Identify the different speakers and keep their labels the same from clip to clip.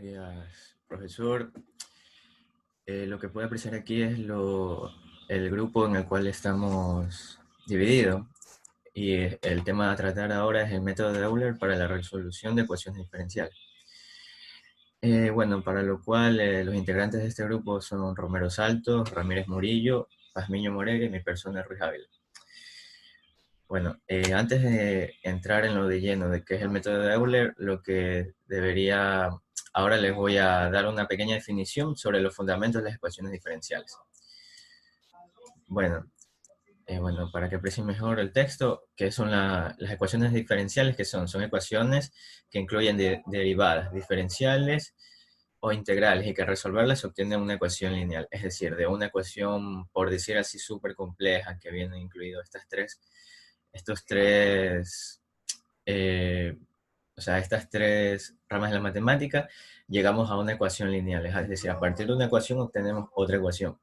Speaker 1: días, profesor. Lo que puede apreciar aquí es el grupo en el cual estamos divididos. Y el tema a tratar ahora es el método de Euler para la resolución de ecuaciones diferenciales. Bueno, para lo cual los integrantes de este grupo son Romero Saltos, Ramírez Murillo, Pazmiño Moreira y mi persona Ruiz Ávila. Bueno, antes de entrar en lo de lleno de qué es el método de Euler, ahora les voy a dar una pequeña definición sobre los fundamentos de las ecuaciones diferenciales. Bueno, para que aprecien mejor el texto, ¿qué son las ecuaciones diferenciales? ¿Qué son? Son ecuaciones que incluyen derivadas diferenciales o integrales y que resolverlas se obtiene una ecuación lineal. Es decir, de una ecuación, por decir así, súper compleja que vienen incluidos eh, estas tres ramas de la matemática, llegamos a una ecuación lineal. Es decir, a partir de una ecuación obtenemos otra ecuación.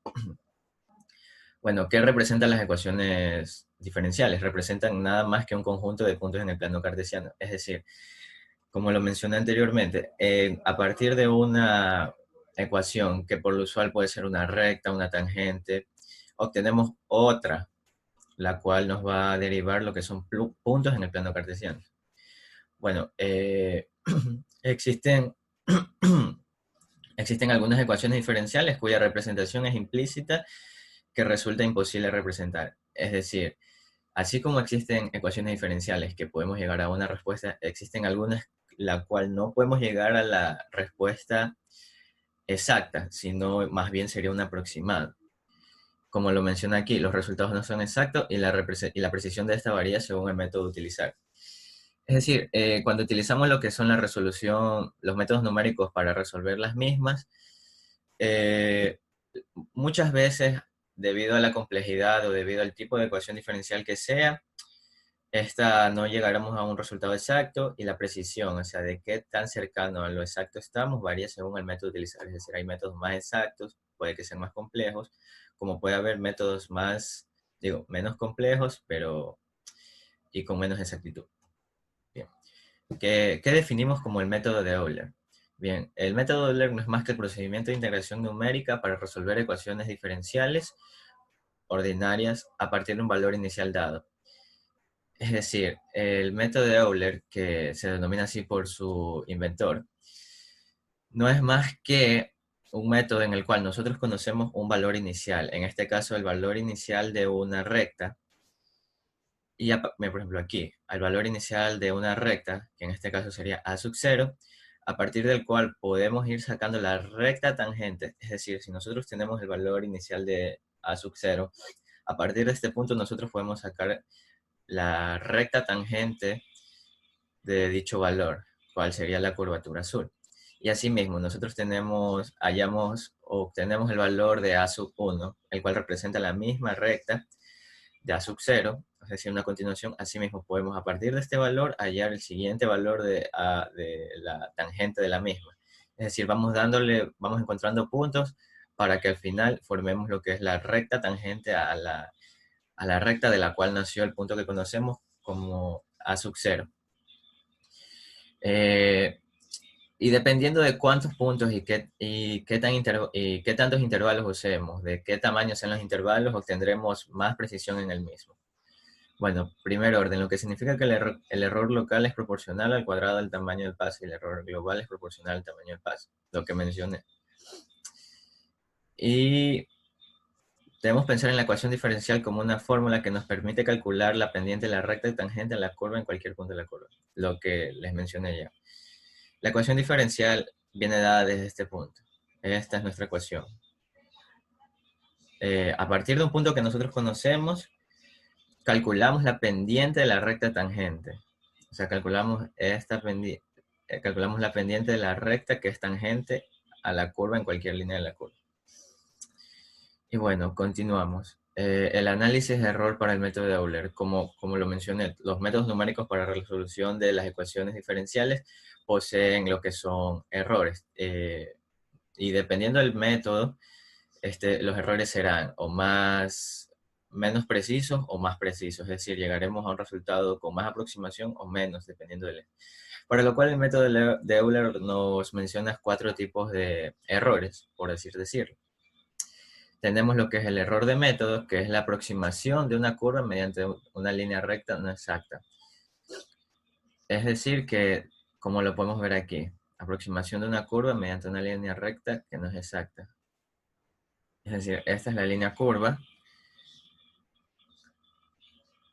Speaker 1: Bueno, ¿qué representan las ecuaciones diferenciales? Representan nada más que un conjunto de puntos en el plano cartesiano. Es decir, como lo mencioné anteriormente, a partir de una ecuación que por lo usual puede ser una recta, una tangente, obtenemos otra, la cual nos va a derivar lo que son puntos en el plano cartesiano. Bueno, existen, existen algunas ecuaciones diferenciales cuya representación es implícita que resulta imposible representar. Es decir, así como existen ecuaciones diferenciales que podemos llegar a una respuesta, existen algunas la cual no podemos llegar a la respuesta exacta, sino más bien sería un aproximado. Como lo menciona aquí, los resultados no son exactos y la precisión de esta varía según el método a utilizar. Es decir, cuando utilizamos lo que son la resolución, los métodos numéricos para resolver las mismas, eh, muchas veces, debido a la complejidad o debido al tipo de ecuación diferencial que sea, esta no llegaremos a un resultado exacto y la precisión, o sea, de qué tan cercano a lo exacto estamos, varía según el método utilizado. Es decir, hay métodos más exactos, puede que sean más complejos, como puede haber métodos menos complejos, y con menos exactitud. Bien. ¿Qué definimos como el método de Euler? Bien, el método de Euler no es más que el procedimiento de integración numérica para resolver ecuaciones diferenciales ordinarias a partir de un valor inicial dado. Es decir, el método de Euler, que se denomina así por su inventor, no es más que un método en el cual nosotros conocemos un valor inicial, en este caso el valor inicial de una recta, y por ejemplo aquí, al valor inicial de una recta, que en este caso sería a sub 0, a partir del cual podemos ir sacando la recta tangente, es decir, si nosotros tenemos el valor inicial de a sub 0, a partir de este punto nosotros podemos sacar la recta tangente de dicho valor, cuál sería la curvatura azul. Y asimismo, nosotros obtenemos el valor de a sub 1, el cual representa la misma recta de a sub 0, es decir, una continuación. Asimismo, podemos a partir de este valor hallar el siguiente valor de la tangente de la misma. Es decir, vamos encontrando puntos para que al final formemos lo que es la recta tangente a la recta de la cual nació el punto que conocemos como a sub 0. Y dependiendo de cuántos puntos y qué tantos intervalos usemos, de qué tamaño sean los intervalos, obtendremos más precisión en el mismo. Bueno, primer orden, lo que significa que el error local es proporcional al cuadrado del tamaño del paso y el error global es proporcional al tamaño del paso, lo que mencioné. Y debemos pensar en la ecuación diferencial como una fórmula que nos permite calcular la pendiente de la recta y tangente a la curva en cualquier punto de la curva, lo que les mencioné ya. La ecuación diferencial viene dada desde este punto. Esta es nuestra ecuación. A partir de un punto que nosotros conocemos, calculamos la pendiente de la recta tangente. O sea, calculamos la pendiente de la recta que es tangente a la curva en cualquier línea de la curva. Y bueno, continuamos. El análisis de error para el método de Euler, como lo mencioné, los métodos numéricos para la resolución de las ecuaciones diferenciales poseen lo que son errores. Y dependiendo del método, los errores serán o más menos precisos o más precisos, es decir, llegaremos a un resultado con más aproximación o menos, dependiendo del. Para lo cual el método de Euler nos menciona 4 tipos de errores, por decirlo. Tenemos lo que es el error de método, que es la aproximación de una curva mediante una línea recta no exacta. Es decir, que, como lo podemos ver aquí, aproximación de una curva mediante una línea recta que no es exacta. Es decir, esta es la línea curva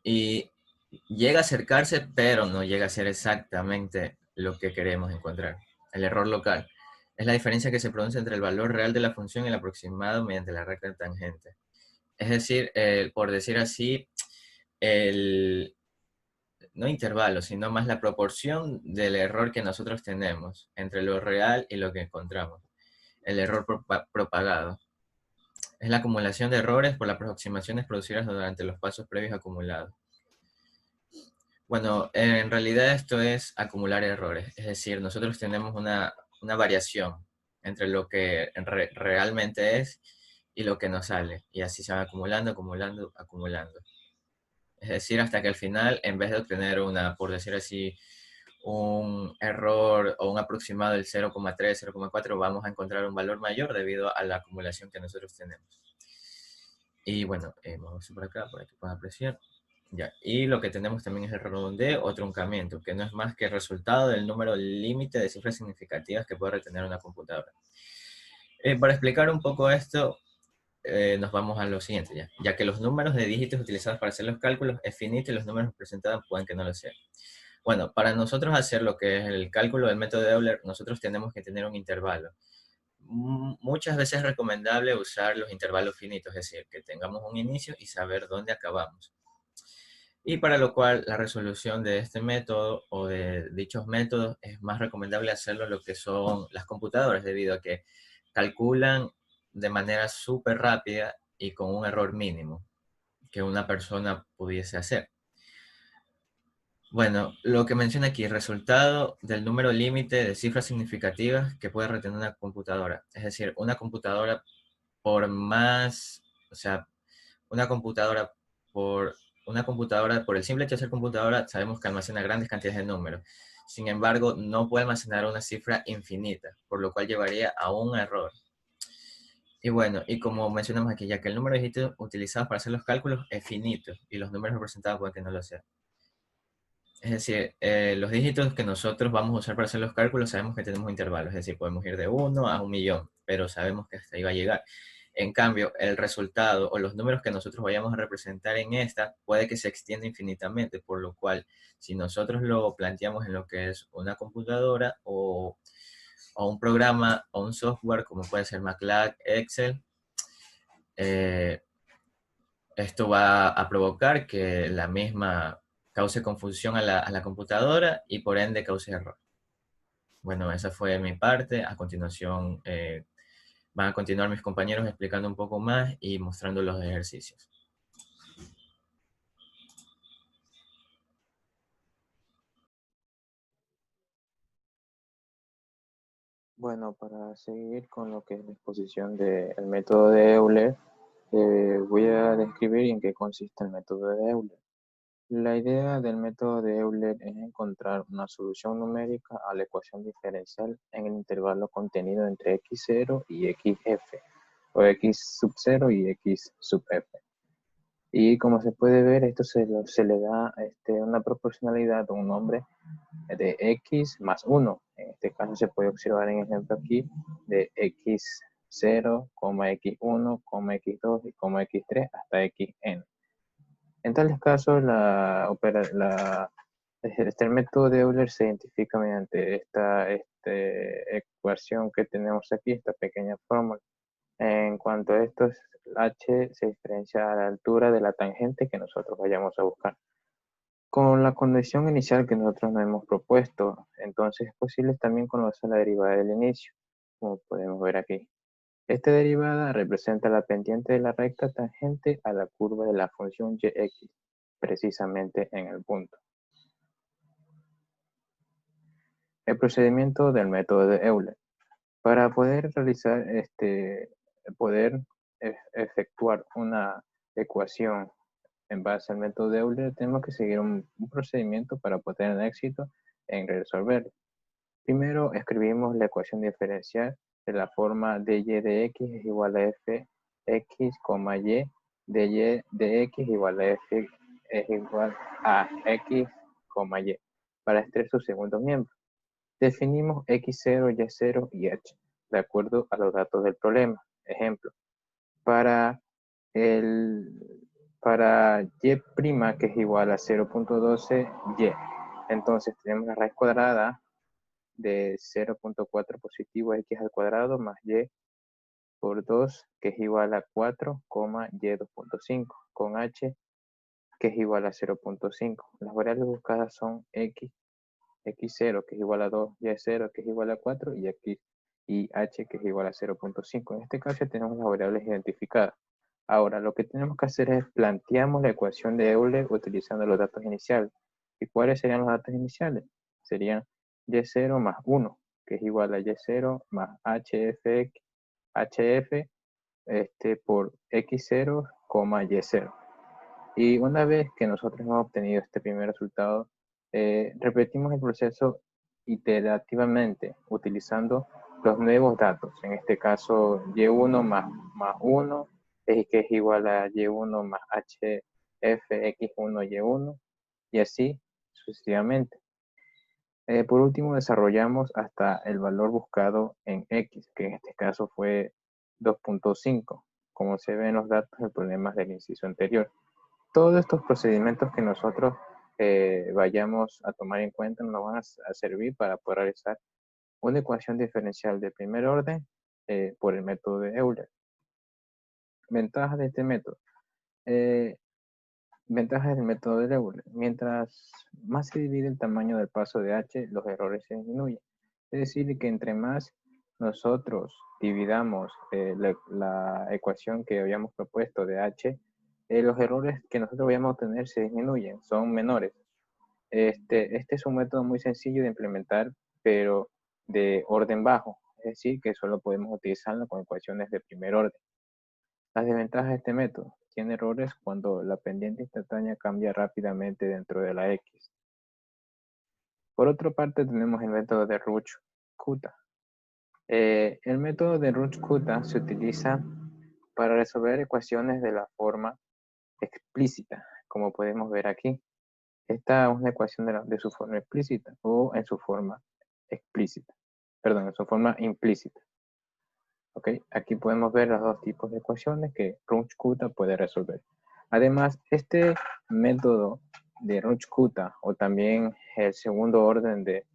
Speaker 1: y llega a acercarse, pero no llega a ser exactamente lo que queremos encontrar. El error local es la diferencia que se produce entre el valor real de la función y el aproximado mediante la recta tangente. Es decir, por decir así, el, no intervalo, sino más la proporción del error que nosotros tenemos entre lo real y lo que encontramos. El error propagado es la acumulación de errores por las aproximaciones producidas durante los pasos previos acumulados. Bueno, en realidad esto es acumular errores, es decir, nosotros tenemos una variación entre lo que realmente es y lo que nos sale, y así se va acumulando, acumulando, acumulando. Es decir, hasta que al final, en vez de obtener por decir así, un error o un aproximado del 0,3, 0,4, vamos a encontrar un valor mayor debido a la acumulación que nosotros tenemos. Y bueno, vamos por acá para que puedan apreciar. Ya. Y lo que tenemos también es el redondeo o truncamiento, que no es más que el resultado del número límite de cifras significativas que puede retener una computadora. Para explicar un poco esto, nos vamos a lo siguiente, ya que los números de dígitos utilizados para hacer los cálculos es finito y los números presentados pueden que no lo sean. Bueno, para nosotros hacer lo que es el cálculo del método de Euler, nosotros tenemos que tener un intervalo. Muchas veces es recomendable usar los intervalos finitos, es decir, que tengamos un inicio y saber dónde acabamos. Y para lo cual la resolución de este método o de dichos métodos es más recomendable hacerlo lo que son las computadoras, debido a que calculan de manera súper rápida y con un error mínimo que una persona pudiese hacer. Bueno, lo que menciona aquí, resultado del número límite de cifras significativas que puede retener una computadora. Es decir, una computadora por más, o sea, una computadora por, una computadora, por el simple hecho de ser computadora, sabemos que almacena grandes cantidades de números. Sin embargo, no puede almacenar una cifra infinita, por lo cual llevaría a un error. Y bueno, y como mencionamos aquí, ya que el número de dígitos utilizados para hacer los cálculos es finito y los números representados pueden que no lo sean. Es decir, los dígitos que nosotros vamos a usar para hacer los cálculos sabemos que tenemos intervalos, es decir, podemos ir de 1 a 1.000.000, pero sabemos que hasta ahí va a llegar. En cambio, el resultado o los números que nosotros vayamos a representar en esta puede que se extienda infinitamente, por lo cual, si nosotros lo planteamos en lo que es una computadora o un programa o un software, como puede ser MATLAB, Excel, eh, esto va a provocar que la misma cause confusión a la computadora y por ende cause error. Bueno, esa fue mi parte. A continuación van a continuar mis compañeros explicando un poco más y mostrando los ejercicios.
Speaker 2: Bueno, para seguir con lo que es la exposición del método de Euler, voy a describir en qué consiste el método de Euler. La idea del método de Euler es encontrar una solución numérica a la ecuación diferencial en el intervalo contenido entre x0 y xf, o x sub 0 y x sub f. Y como se puede ver, esto se le da una proporcionalidad, un nombre de x más 1. En este caso se puede observar en el ejemplo aquí de x0, x1, x2 y x3 hasta xn. En tales casos, el método de Euler se identifica mediante esta ecuación que tenemos aquí, esta pequeña fórmula. En cuanto a esto, h se diferencia a la altura de la tangente que nosotros vayamos a buscar. Con la condición inicial que nosotros nos hemos propuesto, entonces es posible también conocer la derivada del inicio, como podemos ver aquí. Esta derivada representa la pendiente de la recta tangente a la curva de la función yx, precisamente en el punto. El procedimiento del método de Euler. Para poder efectuar una ecuación en base al método de Euler, tenemos que seguir un procedimiento para poder tener éxito en resolverlo. Primero escribimos la ecuación diferencial de la forma dy de x es igual a f x, y dy de x igual a f es igual a x, y para extraer su segundo miembro. Definimos x0, y0 y h de acuerdo a los datos del problema. Ejemplo, para el para y', que es igual a 0.12 y. Entonces tenemos la raíz cuadrada de 0.4 positivo x al cuadrado más y por 2, que es igual a 4, y 2.5, con h, que es igual a 0.5. Las variables buscadas son x, x0, que es igual a 2, y0, que es igual a 4, y x y h, que es igual a 0.5. En este caso tenemos las variables identificadas. Ahora, lo que tenemos que hacer es planteamos la ecuación de Euler utilizando los datos iniciales. ¿Y cuáles serían los datos iniciales? Serían y0 más 1, que es igual a y0 más hf por x0, y0. Y una vez que nosotros hemos obtenido este primer resultado, repetimos el proceso iterativamente utilizando los nuevos datos. En este caso, y1 más 1, que es igual a y1 más hf x1 y1, y así sucesivamente. Por último, desarrollamos hasta el valor buscado en x, que en este caso fue 2.5, como se ve en los datos de problemas del inciso anterior. Todos estos procedimientos que nosotros vayamos a tomar en cuenta nos van a servir para poder realizar una ecuación diferencial de primer orden por el método de Euler. Ventajas de este método. Eh, Ventajas del método de Euler. Mientras más se divide el tamaño del paso de h, los errores se disminuyen. Es decir, que entre más nosotros dividamos la ecuación que habíamos propuesto de h, los errores que nosotros vayamos a obtener se disminuyen, son menores. Este es un método muy sencillo de implementar, pero de orden bajo. Es decir, que solo podemos utilizarlo con ecuaciones de primer orden. Las desventajas de este método. Tiene errores cuando la pendiente instantánea cambia rápidamente dentro de la X. Por otra parte, tenemos el método de Runge-Kutta. El método de Runge-Kutta se utiliza para resolver ecuaciones de la forma explícita, como podemos ver aquí. Esta es una ecuación de su forma explícita o en su forma explícita. Perdón, en su forma implícita. ¿Okay? Aquí podemos ver los dos tipos de ecuaciones que Runge-Kutta puede resolver. Además, este método de Runge-Kutta o también el segundo orden de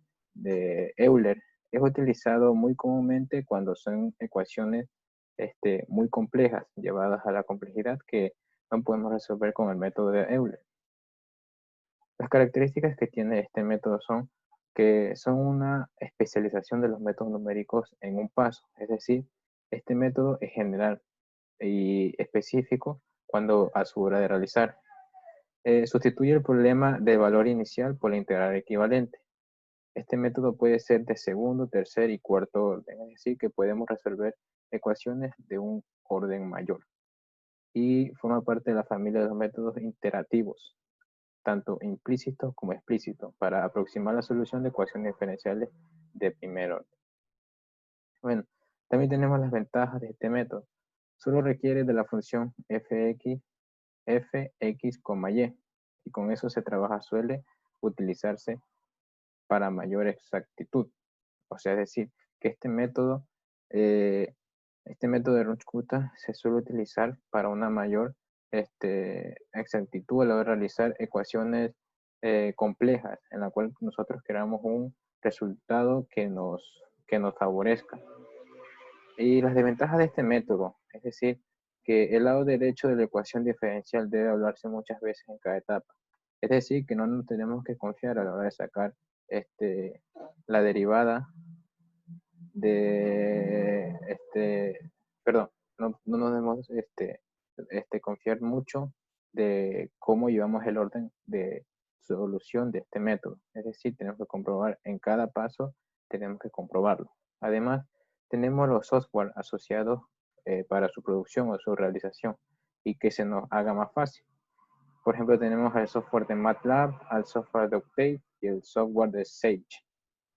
Speaker 2: Euler es utilizado muy comúnmente cuando son ecuaciones muy complejas, llevadas a la complejidad que no podemos resolver con el método de Euler. Las características que tiene este método son que son una especialización de los métodos numéricos en un paso, es decir, este método es general y específico cuando a su hora de realizar. Sustituye el problema del valor inicial por la integral equivalente. Este método puede ser de segundo, tercer y cuarto orden, es decir, que podemos resolver ecuaciones de un orden mayor. Y forma parte de la familia de los métodos iterativos, tanto implícitos como explícitos, para aproximar la solución de ecuaciones diferenciales de primer orden. Bueno, también tenemos las ventajas de este método. Solo requiere de la función fx, y con eso se trabaja, suele utilizarse para mayor exactitud. O sea, es decir, que este método de Runge-Kutta se suele utilizar para una mayor exactitud a la hora de realizar ecuaciones complejas, en la cual nosotros queramos un resultado que nos favorezca. Y las desventajas de este método, es decir, que el lado derecho de la ecuación diferencial debe hablarse muchas veces en cada etapa. Es decir, que no nos tenemos que confiar a la hora de sacar la derivada de, perdón, no nos debemos confiar mucho de cómo llevamos el orden de solución de este método. Es decir, tenemos que comprobar en cada paso, tenemos que comprobarlo. Además, tenemos los software asociados para su producción o su realización. y que se nos haga más fácil. Por ejemplo, tenemos el software de MATLAB, el software de Octave y el software de Sage,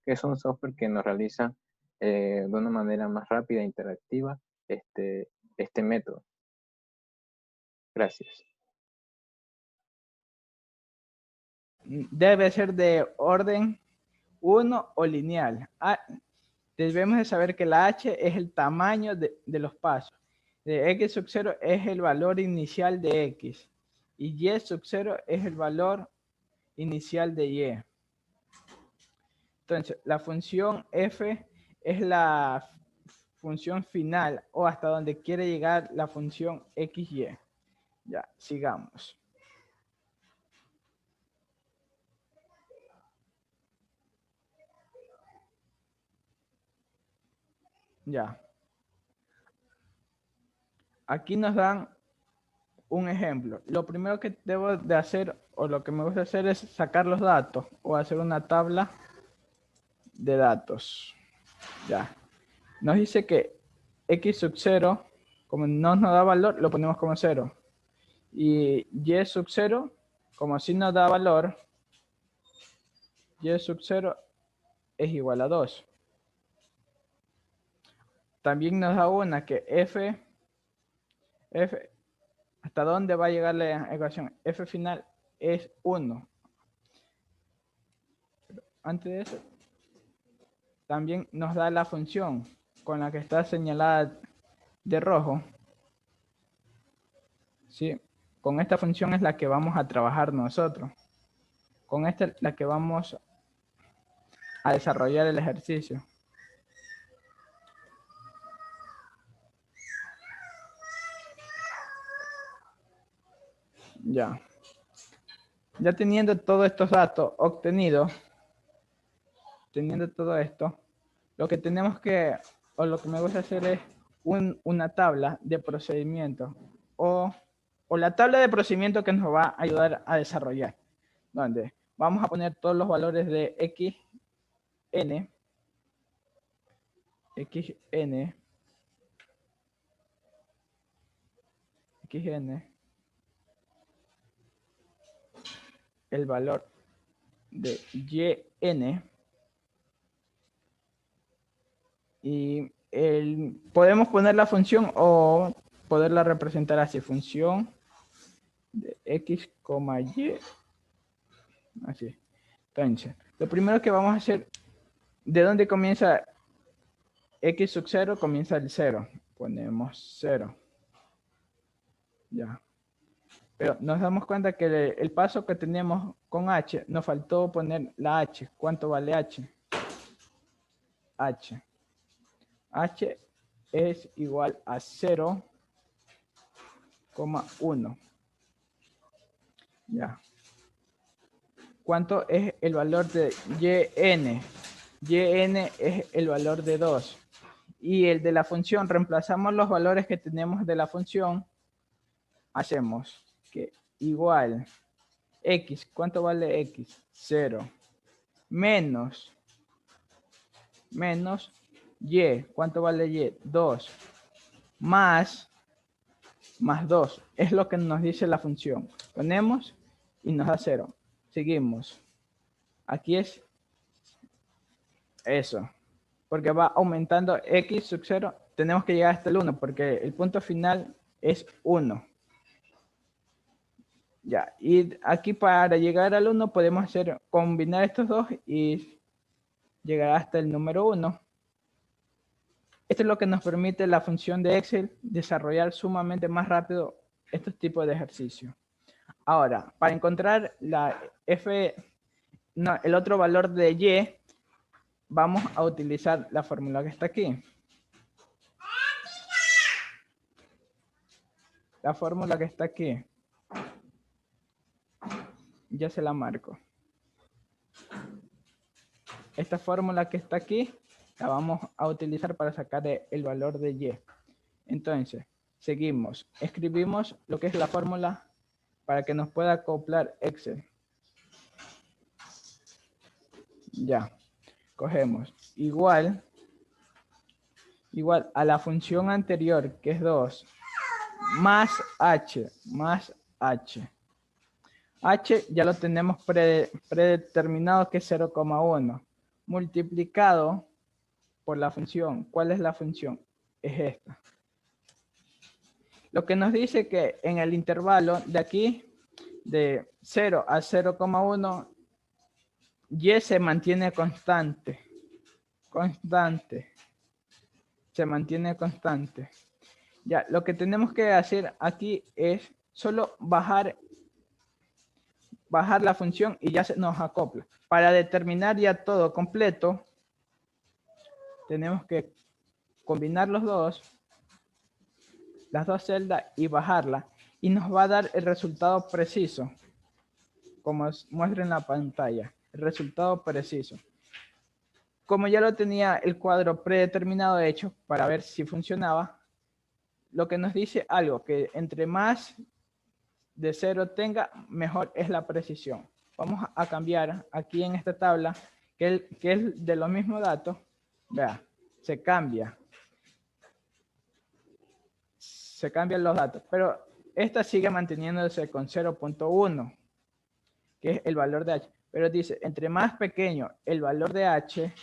Speaker 2: que son software que nos realizan de una manera más rápida e interactiva este método. Gracias.
Speaker 3: Debe ser de orden 1 o lineal. Debemos de saber que la h es el tamaño de los pasos. De x sub 0 es el valor inicial de x. Y y sub 0 es el valor inicial de y. Entonces, la función f es la función final o hasta donde quiere llegar la función xy. Ya, sigamos. Ya. Aquí nos dan un ejemplo. Lo primero que debo de hacer, o lo que me gusta hacer, es sacar los datos o hacer una tabla de datos. Ya. Nos dice que x sub 0, como no nos da valor, lo ponemos como 0. Y y sub 0, como sí nos da valor, y sub 0 es igual a 2. También nos da una que f, ¿hasta dónde va a llegar la ecuación? F final es 1. Antes de eso, también nos da la función con la que está señalada de rojo. ¿Sí? Con esta función es la que vamos a trabajar nosotros. Con esta es la que vamos a desarrollar el ejercicio. Ya. Ya teniendo todos estos datos obtenidos, teniendo todo esto, lo que tenemos que, o lo que me gusta hacer es una tabla de procedimiento o la tabla de procedimiento que nos va a ayudar a desarrollar, donde vamos a poner todos los valores de xn, el valor de yn, y podemos poner la función o poderla representar así, función de x, y, así. Entonces, lo primero que vamos a hacer, ¿de dónde comienza x sub 0? Comienza el 0. Ponemos 0. Ya. Pero nos damos cuenta que el paso que teníamos con h, nos faltó poner la h. ¿Cuánto vale h? H es igual a 0,1. Ya. ¿Cuánto es el valor de yn? Yn es el valor de 2. Y el de la función, reemplazamos los valores que tenemos de la función. Hacemos que igual x, ¿cuánto vale x? 0. Menos y, ¿cuánto vale y? 2. Más 2. Es lo que nos dice la función. Ponemos y nos da 0. Seguimos. Aquí es eso. Porque va aumentando x sub 0. Tenemos que llegar hasta el 1 porque el punto final es 1. Ya, y aquí para llegar al 1 podemos combinar estos dos y llegar hasta el número 1. Esto es lo que nos permite la función de Excel desarrollar sumamente más rápido estos tipos de ejercicios. Ahora, para encontrar el otro valor de y, vamos a utilizar la fórmula que está aquí. La fórmula que está aquí. Ya se la marco. Esta fórmula que está aquí la vamos a utilizar para sacar el valor de y. Entonces, seguimos. Escribimos lo que es la fórmula para que nos pueda acoplar Excel. Ya. Cogemos igual a la función anterior, que es 2, más h más h. H ya lo tenemos predeterminado que es 0,1 multiplicado por la función. ¿Cuál es la función? Es esta. Lo que nos dice que en el intervalo de aquí, de 0 a 0,1, y se mantiene constante. Se mantiene constante. Ya, lo que tenemos que hacer aquí es solo bajar la función y ya se nos acopla. Para determinar ya todo completo, tenemos que combinar las dos celdas y bajarla. Y nos va a dar el resultado preciso, como muestra en la pantalla. El resultado preciso. Como ya lo tenía el cuadro predeterminado hecho para ver si funcionaba, lo que nos dice algo, que entre más de 0 tenga, mejor es la precisión. Vamos a cambiar aquí en esta tabla, que es de los mismos datos. Vea, se cambian los datos, pero esta sigue manteniéndose con 0,1, que es el valor de h. Pero dice, entre más pequeño el valor de h,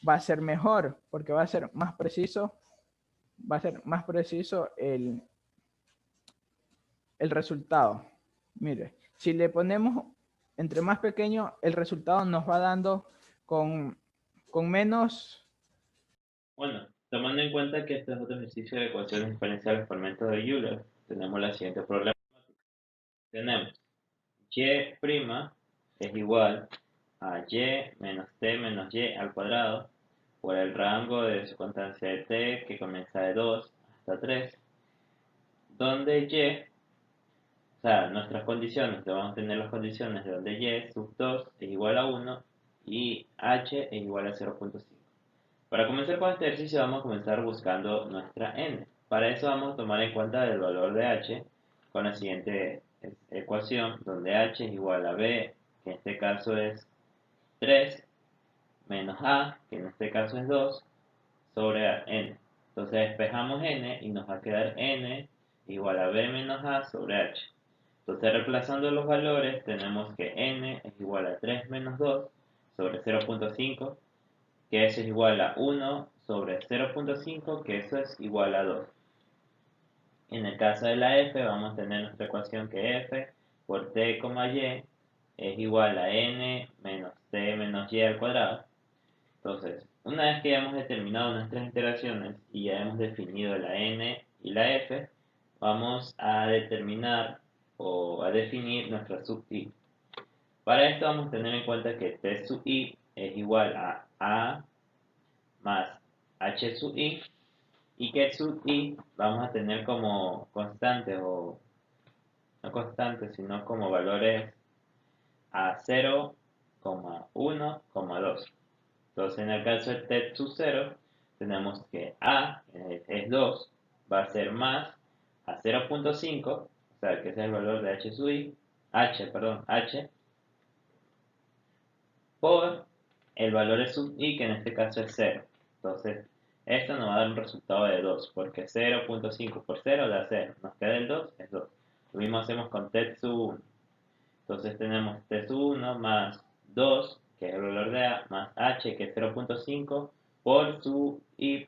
Speaker 3: va a ser mejor, porque va a ser más preciso, el resultado. Mire, si le ponemos entre más pequeño, el resultado nos va dando con menos.
Speaker 4: Bueno, tomando en cuenta que este es otro ejercicio de ecuaciones diferenciales por método de Euler, tenemos la siguiente problemática. Tenemos y' es igual a y menos t menos y al cuadrado por el rango de su constancia de t, que comienza de 2 hasta 3, donde y, o sea, nuestras condiciones, que vamos a tener las condiciones de donde y sub 2 es igual a 1 y h es igual a 0,5. Para comenzar con este ejercicio vamos a comenzar buscando nuestra n. Para eso vamos a tomar en cuenta el valor de h con la siguiente ecuación, donde h es igual a b, que en este caso es 3, menos a, que en este caso es 2, sobre n. Entonces despejamos n y nos va a quedar n igual a b menos a sobre h. Entonces reemplazando los valores tenemos que n es igual a 3 menos 2 sobre 0,5, que eso es igual a 1 sobre 0,5, que eso es igual a 2. En el caso de la f vamos a tener nuestra ecuación que f por t, y es igual a n menos t menos y al cuadrado. Entonces, una vez que ya hemos determinado nuestras interacciones y ya hemos definido la n y la f, vamos a determinar o a definir nuestra sub i. Para esto vamos a tener en cuenta que t sub i es igual a más h sub i, y que sub i vamos a tener como constante, o no constante, sino como valores a 0,1, 2. Entonces en el caso de t sub 0 tenemos que a es 2, va a ser más a 0,5, o sea que ese es el valor de h sub i, h por el valor de sub i, que en este caso es 0. Entonces, esto nos va a dar un resultado de 2, porque 0,5 por 0 da 0. Nos queda el 2, es 2. Lo mismo hacemos con t sub 1. Entonces tenemos t sub 1 más 2, que es el valor de a, más h, que es 0,5, por sub i,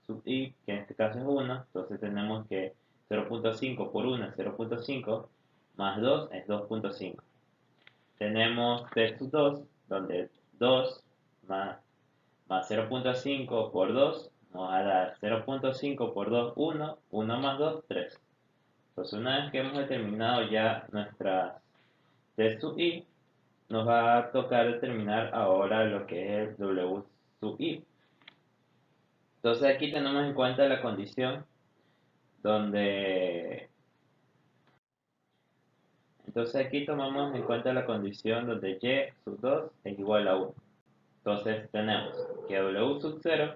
Speaker 4: que en este caso es 1. Entonces tenemos que 0,5 por 1 es 0,5, más 2 es 2,5. Tenemos t sub 2, donde 2 más 0,5 por 2 nos va a dar 0,5 por 2, 1, 1 más 2, 3. Entonces una vez que hemos determinado ya nuestra t sub i, nos va a tocar determinar ahora lo que es el w sub i. Entonces aquí tenemos en cuenta la condición donde... Entonces aquí tomamos en cuenta la condición donde y sub 2 es igual a 1. Entonces tenemos que w sub 0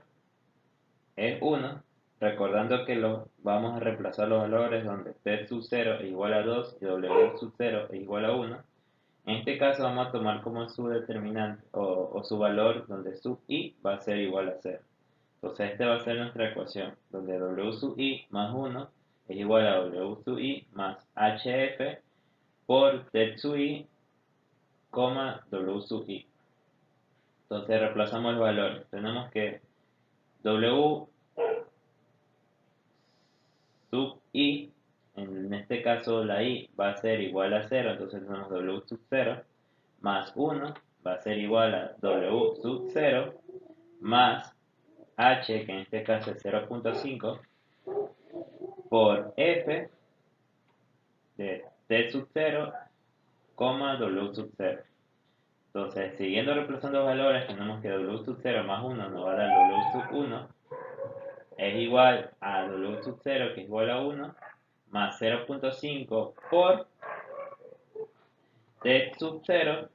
Speaker 4: es 1, recordando que vamos a reemplazar los valores donde t sub 0 es igual a 2 y w sub 0 es igual a 1. En este caso vamos a tomar como su determinante o su valor donde sub i va a ser igual a 0. Entonces esta va a ser nuestra ecuación, donde w sub i más 1 es igual a W sub I más HF por T sub I, W sub I. Entonces reemplazamos los valores. Tenemos que W sub I, en este caso la I va a ser igual a 0, entonces tenemos W sub 0 más 1 va a ser igual a W sub 0 más H, que en este caso es 0.5, por F de T sub 0, W sub 0. Entonces, siguiendo reemplazando los valores, tenemos que W sub 0 más 1 nos va a dar W sub 1 es igual a W sub 0, que es igual a 1, más 0.5 por T sub 0,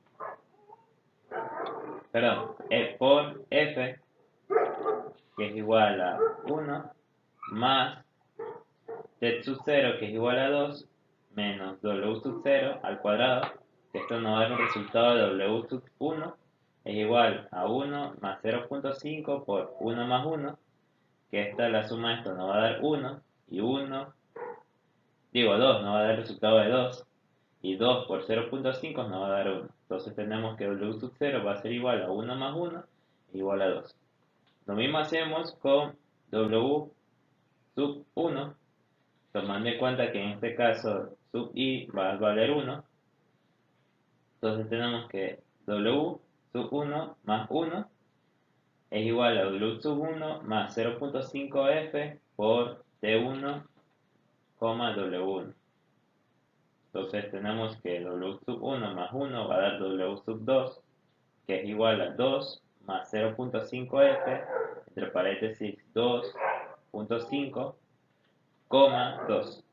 Speaker 4: perdón, por F, que es igual a 1, más T sub 0, que es igual a 2, menos W sub 0 al cuadrado, que esto nos va a dar un resultado de W sub 1, es igual a 1 más 0.5 por 1 más 1, que esta, la suma de esto nos va a dar 1, y 1, digo 2, nos va a dar el resultado de 2, y 2 por 0.5 nos va a dar 1. Entonces tenemos que W sub 0 va a ser igual a 1 más 1, igual a 2. Lo mismo hacemos con W sub 1, tomando en cuenta que en este caso sub I va a valer 1. Entonces tenemos que W sub 1 más 1 es igual a W sub 1 más 0.5F por T1, W1. Entonces tenemos que W sub 1 más 1 va a dar W sub 2, que es igual a 2 más 0.5F, entre paréntesis 2.5, 2.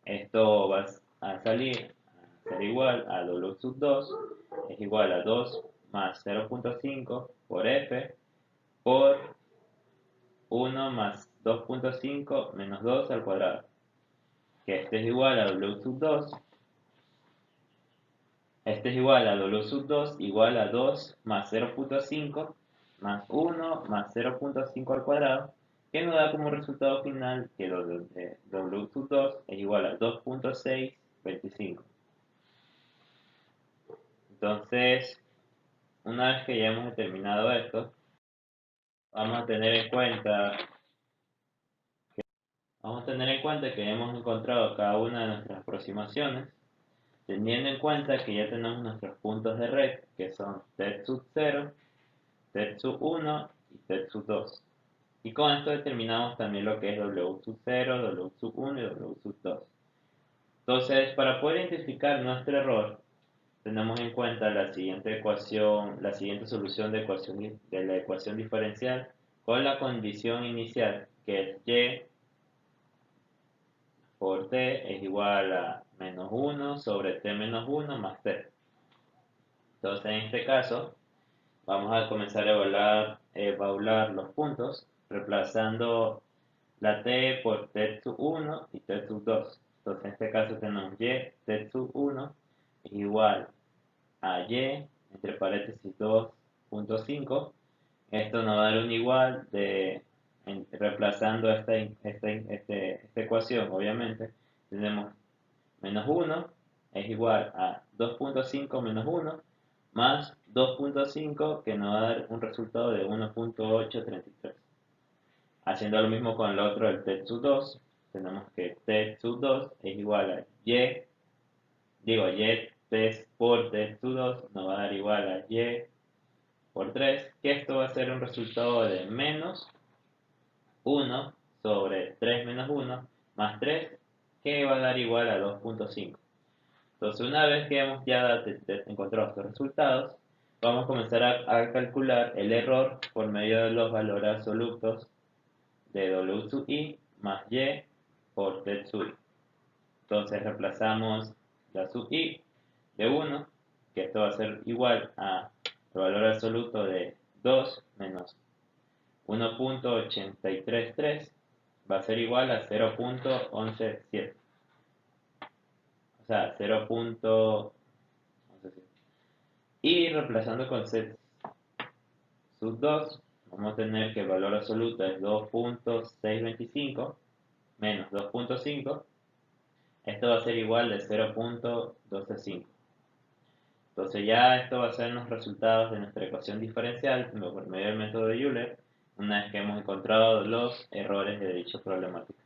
Speaker 4: Esto va a salir a ser igual a W sub 2, es igual a 2 más 0.5 por F por 1 más 2.5 menos 2 al cuadrado, que este es igual a W sub 2, este es igual a W sub 2 igual a 2 más 0.5 más 1 más 0.5 al cuadrado, que nos da como resultado final que W sub 2 es igual a 2.625. Entonces, una vez que ya hemos determinado esto, vamos a tener en cuenta que hemos encontrado cada una de nuestras aproximaciones, teniendo en cuenta que ya tenemos nuestros puntos de red, que son T sub 0, T sub 1 y T sub 2. Y con esto determinamos también lo que es W sub 0, W sub 1 y W sub 2. Entonces, para poder identificar nuestro error, tenemos en cuenta la siguiente ecuación, la siguiente solución de la ecuación diferencial con la condición inicial, que es y por t es igual a menos 1 sobre t menos 1 más t. Entonces, en este caso, vamos a comenzar a evaluar los puntos, reemplazando la t por t sub 1 y t sub 2. Entonces, en este caso tenemos y t sub 1 es igual a y, entre paréntesis 2.5. Esto nos va a dar un igual reemplazando esta ecuación, obviamente. Tenemos menos 1 es igual a 2.5 menos 1 más 2.5, que nos va a dar un resultado de 1.833. Haciendo lo mismo con el otro, el t sub 2, tenemos que t sub 2 es igual a y t por t sub 2 nos va a dar igual a y por 3, que esto va a ser un resultado de menos 1 sobre 3 menos 1 más 3, que va a dar igual a 2.5. Entonces, una vez que hemos ya encontrado estos resultados, vamos a comenzar a calcular el error por medio de los valores absolutos de W sub I más Y por T sub I. Entonces, reemplazamos la sub I de 1, que esto va a ser igual a el valor absoluto de 2 menos 1.833, va a ser igual a 0.117. O sea, 0.117. Y reemplazando con Z sub 2, vamos a tener que el valor absoluto es 2.625 menos 2.5, esto va a ser igual de 0.125. Entonces ya esto va a ser los resultados de nuestra ecuación diferencial por medio del método de Euler, una vez que hemos encontrado los errores de dicha problemática.